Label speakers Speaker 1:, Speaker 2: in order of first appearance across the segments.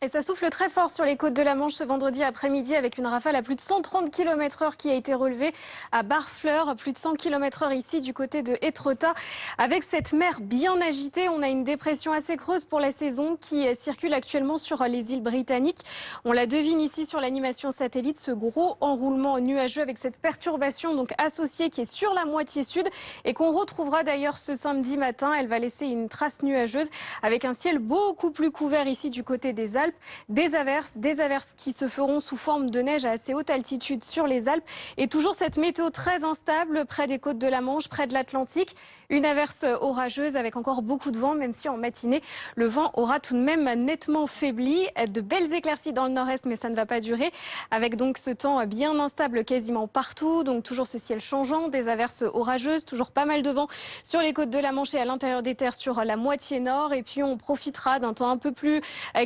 Speaker 1: Et ça souffle très fort sur les côtes de la Manche ce vendredi après-midi avec une rafale à plus de 130 km/h qui a été relevée à Barfleur, plus de 100 km/h ici du côté de Étretat. Avec cette mer bien agitée, on a une dépression assez creuse pour la saison qui circule actuellement sur les îles britanniques. On la devine ici sur l'animation satellite, ce gros enroulement nuageux avec cette perturbation donc associée qui est sur la moitié sud et qu'on retrouvera d'ailleurs ce samedi matin. Elle va laisser une trace nuageuse avec un ciel beaucoup plus couvert ici du côté des Alpes. Des averses qui se feront sous forme de neige à assez haute altitude sur les Alpes. Et toujours cette météo très instable près des côtes de la Manche, près de l'Atlantique. Une averse orageuse avec encore beaucoup de vent, même si en matinée, le vent aura tout de même nettement faibli. De belles éclaircies dans le nord-est, mais ça ne va pas durer. Avec donc ce temps bien instable quasiment partout. Donc toujours ce ciel changeant, des averses orageuses, toujours pas mal de vent sur les côtes de la Manche et à l'intérieur des terres sur la moitié nord. Et puis on profitera d'un temps un peu plus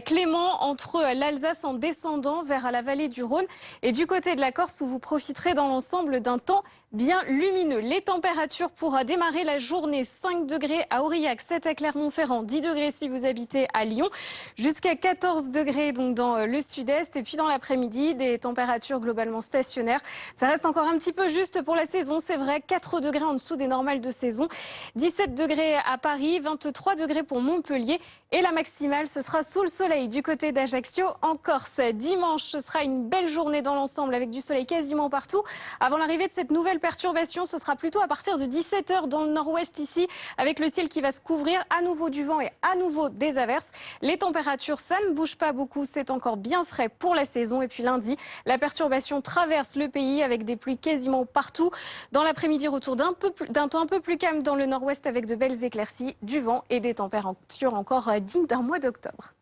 Speaker 1: clément entre l'Alsace en descendant vers la vallée du Rhône et du côté de la Corse où vous profiterez dans l'ensemble d'un temps bien lumineux. Les températures pour démarrer la journée, 5 degrés à Aurillac, 7 à Clermont-Ferrand, 10 degrés si vous habitez à Lyon, jusqu'à 14 degrés donc dans le sud-est. Et puis dans l'après-midi, des températures globalement stationnaires. Ça reste encore un petit peu juste pour la saison, c'est vrai, 4 degrés en dessous des normales de saison, 17 degrés à Paris, 23 degrés pour Montpellier et la maximale, ce sera sous le soleil du côté d'Ajaccio en Corse. Dimanche, ce sera une belle journée dans l'ensemble avec du soleil quasiment partout. Avant l'arrivée de cette nouvelle perturbation, ce sera plutôt à partir de 17 h dans le nord-ouest ici, avec le ciel qui va se couvrir, à nouveau du vent et à nouveau des averses. Les températures, ça ne bouge pas beaucoup, c'est encore bien frais pour la saison. Et puis lundi, la perturbation traverse le pays avec des pluies quasiment partout. Dans l'après-midi, retour d'un temps un peu plus calme dans le nord-ouest avec de belles éclaircies, du vent et des températures encore dignes d'un mois d'octobre.